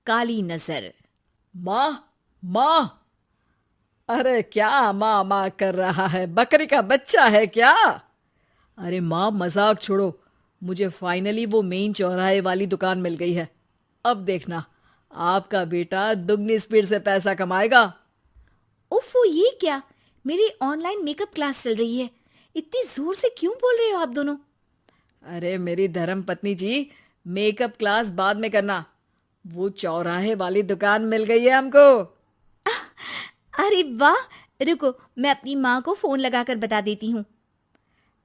काली नजर। माँ, माँ। अरे क्या माँ माँ कर रहा है? बकरी का बच्चा है क्या? अरे माँ, मजाक छोड़ो। मुझे फाइनली वो मेन चौराहे वाली दुकान मिल गई है। अब देखना, आपका बेटा दुगनी स्पीड से पैसा कमाएगा। ओफो, ये क्या? मेरी ऑनलाइन मेकअप क्लास चल रही है। इतनी जोर से क्यों बोल रहे हो आप दोनों? अरे मेरी धर्म पत्नी जी, मेकअप क्लास बाद में करना। वो चौराहे वाली दुकान मिल गई है हमको। अरे वाह! रुको, मैं अपनी माँ को फोन लगाकर बता देती हूँ।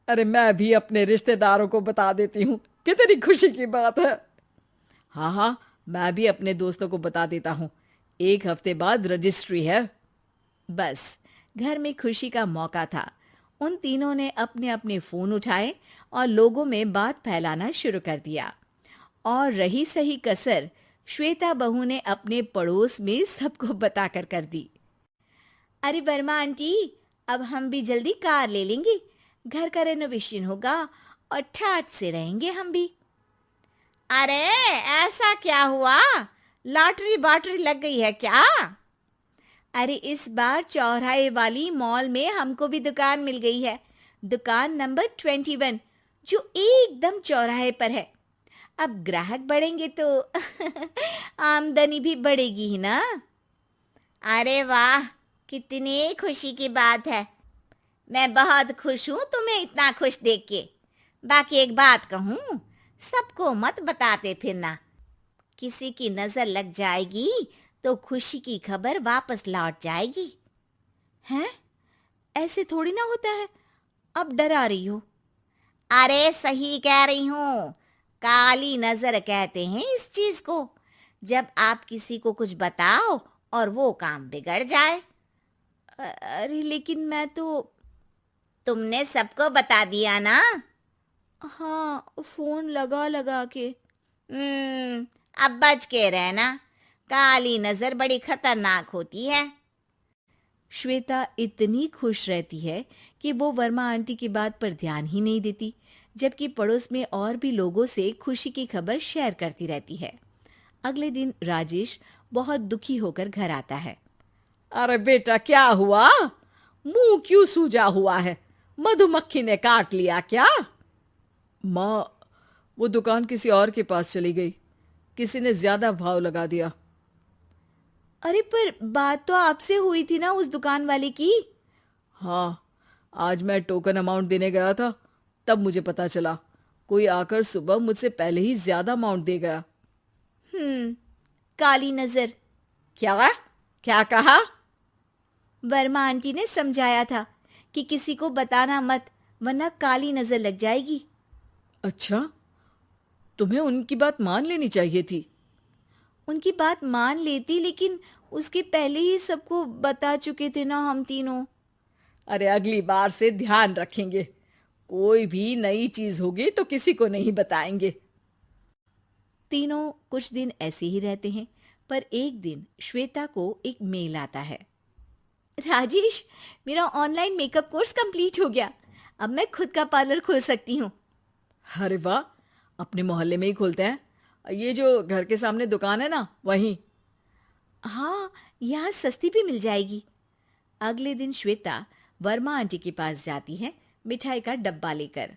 अरे मैं भी अपने रिश्तेदारों को बता देती हूँ। कितनी खुशी की बात है। हाँ हाँ, मैं भी अपने दोस्तों को बता देता हूँ। 1 हफ्ते बाद रजिस्ट्री है। बस, घर में खुशी का मौका था। उन तीनों ने अपने अपने फोन उठाए और लोगों में बात फैलाना शुरू कर दिया। और रही सही कसर, श्वेता बहू ने अपने पड़ोस में सबको बताकर कर दी। अरे वर्मा आंटी, अब हम भी जल्दी कार ले लेंगे। घर का रेनोवेशन होगा और ठाट से रहेंगे हम भी। अरे, ऐसा क्या हुआ? लॉटरी बाटरी लग गई है क्या? अरे, इस बार चौराहे वाली मॉल में हमको भी दुकान मिल गई है। दुकान नंबर 21, जो एकदम चौराहे पर है। अब ग्राहक बढ़ेंगे तो आमदनी भी बढ़ेगी ही ना। अरे वाह, कितनी खुशी की बात है। मैं बहुत खुश हूँ तुम्हें इतना खुश देख के। बाकी एक बात कहूँ, सबको मत बताते फिरना। किसी की नजर लग जाएगी तो खुशी की खबर वापस लौट जाएगी। हैं? ऐसे थोड़ी ना होता है। अब डरा रही हो। अरे सही कह रही हूँ। काली नजर कहते हैं इस चीज को, जब आप किसी को कुछ बताओ और वो काम बिगड़ जाए। अरे लेकिन मैं तो। तुमने सबको बता दिया ना? हाँ, फोन लगा लगा के। अब बच के रहना। काली नजर बड़ी खतरनाक होती है। श्वेता इतनी खुश रहती है कि वो वर्मा आंटी की बात पर ध्यान ही नहीं देती, जबकि पड़ोस में और भी लोगों से खुशी की खबर शेयर करती रहती है। अगले दिन राजेश बहुत दुखी होकर घर आता है। अरे बेटा, क्या हुआ? मुंह क्यों सूजा हुआ है? मधुमक्खी ने काट लिया क्या? माँ, वो दुकान किसी और के पास चली गई। किसी ने ज्यादा भाव लगा दिया। अरे पर बात तो आपसे हुई थी ना उस दुकान वाले की। हाँ, आज मैं टोकन अमाउंट देने गया था, तब मुझे पता चला। कोई आकर सुबह मुझसे पहले ही ज्यादा अमाउंट दे गया। हम्म, काली नजर। क्या? क्या कहा? वर्मा आंटी ने समझाया था कि किसी को बताना मत, वरना काली नजर लग जाएगी। अच्छा, तुम्हें उनकी बात मान लेनी चाहिए थी। उनकी बात मान लेती, लेकिन उसके पहले ही सबको बता चुके थे ना हम तीनों। अरे अगली बार से ध्यान रखेंगे। कोई भी नई चीज होगी तो किसी को नहीं बताएंगे। तीनों कुछ दिन ऐसे ही रहते हैं, पर एक दिन श्वेता को एक मेल आता है। राजेश, मेरा ऑनलाइन मेकअप कोर्स कंप्लीट हो गया। अब मैं खुद का पार्लर खोल सकती हूँ। अरे वाह, अपने मोहल्ले में ही खोलते हैं। ये जो घर के सामने दुकान है ना, वहीं। हाँ, यहाँ सस्ती भी मिल जाएगी। अगले दिन श्वेता वर्मा आंटी के पास जाती है, मिठाई का डब्बा लेकर।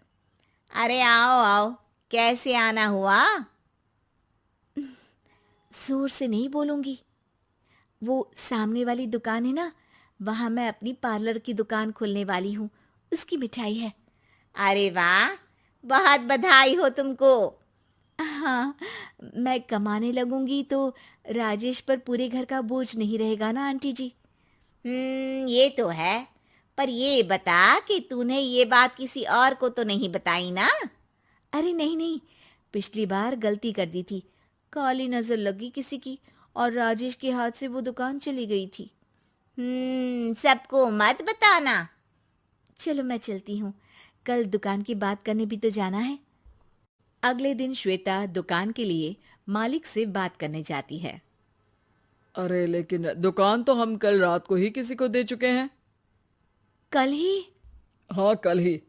अरे आओ आओ, कैसे आना हुआ? जोर से नहीं बोलूंगी। वो सामने वाली दुकान है ना, वहां मैं अपनी पार्लर की दुकान खोलने वाली हूँ। उसकी मिठाई है। अरे वाह, बहुत बधाई हो तुमको। हाँ, मैं कमाने लगूंगी तो राजेश पर पूरे घर का बोझ नहीं रहेगा ना आंटी जी। ये तो है। पर ये बता कि तूने ये बात किसी और को तो नहीं बताई ना? अरे नहीं नहीं, पिछली बार गलती कर दी थी। काली नजर लगी किसी की और राजेश के हाथ से वो दुकान चली गई थी। सबको मत बताना। चलो मैं चलती हूँ, कल दुकान की बात करने भी तो जाना है। अगले दिन श्वेता दुकान के लिए मालिक से बात करने जाती है। अरे लेकिन दुकान तो हम कल रात को ही किसी को दे चुके हैं। कल ही? हाँ, कल ही।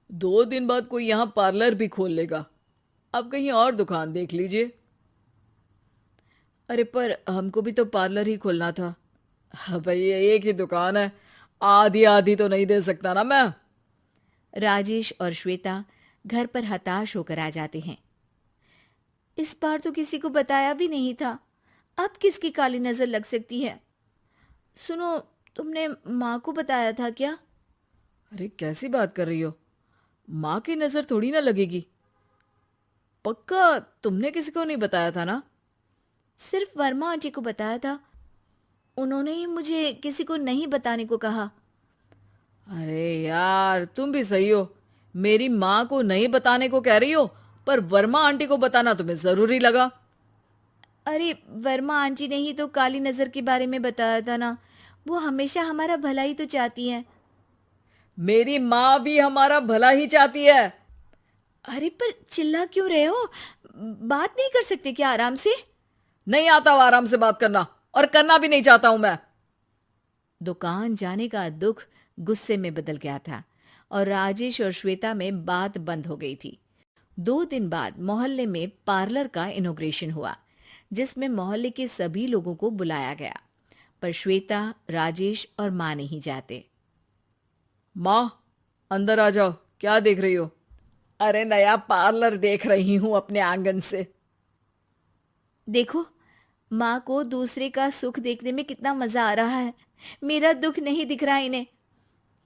2 दिन बाद कोई यहाँ पार्लर भी खोल लेगा। अब कहीं और दुकान देख लीजिए। अरे पर हमको भी तो पार्लर ही खोलना था। हाँ भाई, ये एक ही दुकान है, आधी आधी तो नहीं दे सकता ना मैं। राजेश और श्वेता घर पर हताश होकर आ जाते हैं। इस बार तो किसी को बताया भी नहीं था, अब किसकी काली नजर लग सकती है। सुनो, तुमने माँ को बताया था क्या? अरे कैसी बात कर रही हो, माँ की नजर थोड़ी ना लगेगी। पक्का तुमने किसी को नहीं बताया था ना? सिर्फ वर्मा आंटी को बताया था, उन्होंने ही मुझे किसी को नहीं बताने को कहा। अरे यार, तुम भी सही हो, मेरी माँ को नहीं बताने को कह रही हो, पर वर्मा आंटी को बताना तुम्हें जरूरी लगा। अरे वर्मा आंटी ने ही तो काली नजर के बारे में बताया था ना, वो हमेशा हमारा भला ही तो चाहती हैं। मेरी माँ भी हमारा भला ही चाहती है। अरे पर चिल्ला क्यों रहे हो? बात नहीं कर सकते क्या आराम से? नहीं आता वो आराम से बात करना, और करना भी नहीं चाहता हूं मैं। दुकान जाने का दुख गुस्से में बदल गया था और राजेश और श्वेता में बात बंद हो गई थी। 2 दिन बाद मोहल्ले में पार्लर का इनॉग्रेशन हुआ, जिसमें मोहल्ले के सभी लोगों को बुलाया गया, पर श्वेता, राजेश और माँ नहीं जाते। माँ, अंदर आ जाओ, क्या देख रही हो? अरे नया पार्लर देख रही हूं अपने आंगन से। देखो, माँ को दूसरे का सुख देखने में कितना मजा आ रहा है, मेरा दुख नहीं दिख रहा इन्हें।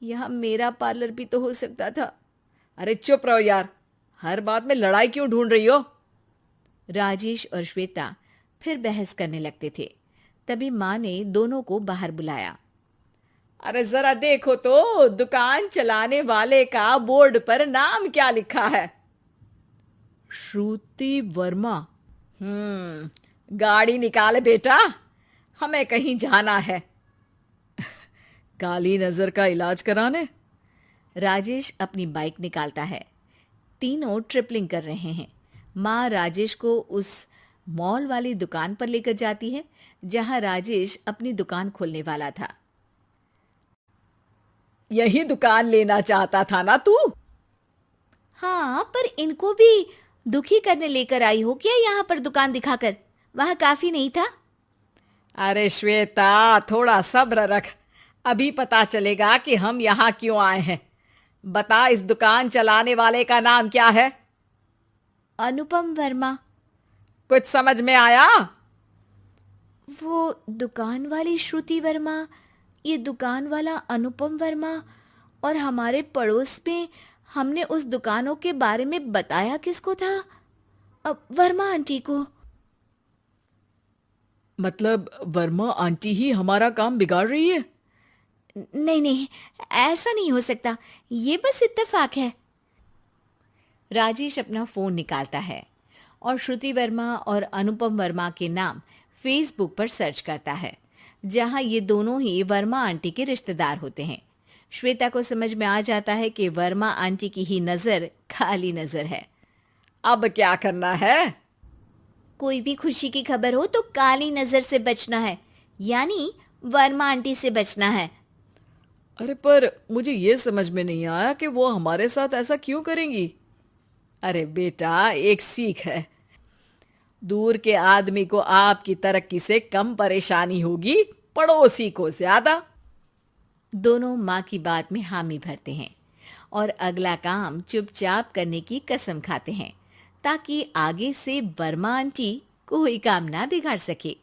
यहाँ मेरा पार्लर भी तो हो सकता था। अरे चुप रहो यार, हर बात में लड़ाई क्यों ढूंढ रही हो? राजेश और श्वेता फिर बहस करने लगते थे। तभी माँ ने दोनों को बाहर बुलाया। अरे जरा देखो तो, दुकान चलाने वाले का बोर्ड पर नाम क्या लिखा है? श्रुति वर्मा। गाड़ी निकाल बेटा, हमें कहीं जाना है। काली नजर का इलाज कराने? राजेश अपनी बाइक निकालता है। तीनों ट्रिपलिंग कर रहे हैं। माँ राजेश को उस मॉल वाली दुकान पर लेकर जाती है जहां राजेश अपनी दुकान खोलने वाला था। यही दुकान लेना चाहता था ना तू? हाँ, पर इनको भी दुखी करने लेकर आई हो क्या यहाँ पर दुकान दिखाकर? वहां काफी नहीं था? अरे श्वेता, थोड़ा सब्र रख, अभी पता चलेगा कि हम यहाँ क्यों आए हैं। बता, इस दुकान चलाने वाले का नाम क्या है? अनुपम वर्मा। कुछ समझ में आया? वो दुकान वाली श्रुति वर्मा, ये दुकान वाला अनुपम वर्मा, और हमारे पड़ोस में हमने उस दुकानों के बारे में बताया किसको था? अब वर्मा आंटी को। मतलब वर्मा आंटी ही हमारा काम बिगाड़ रही है? नहीं नहीं, ऐसा नहीं हो सकता, ये बस इत्तेफाक है। राजेश अपना फोन निकालता है और श्रुति वर्मा और अनुपम वर्मा के नाम फेसबुक पर सर्च करता है, जहां ये दोनों ही वर्मा आंटी के रिश्तेदार होते हैं। श्वेता को समझ में आ जाता है कि वर्मा आंटी की ही नजर खाली नजर है। अब क्या करना है? कोई भी खुशी की खबर हो तो काली नजर से बचना है, यानी वर्मा आंटी से बचना है। अरे पर मुझे ये समझ में नहीं आया कि वो हमारे साथ ऐसा क्यों करेंगी। अरे बेटा, एक सीख है, दूर के आदमी को आपकी तरक्की से कम परेशानी होगी, पड़ोसी को ज्यादा। दोनों माँ की बात में हामी भरते हैं और अगला काम चुपचाप करने की कसम खाते हैं, ताकि आगे से वर्मा आंटी कोई काम ना बिगाड़ सके।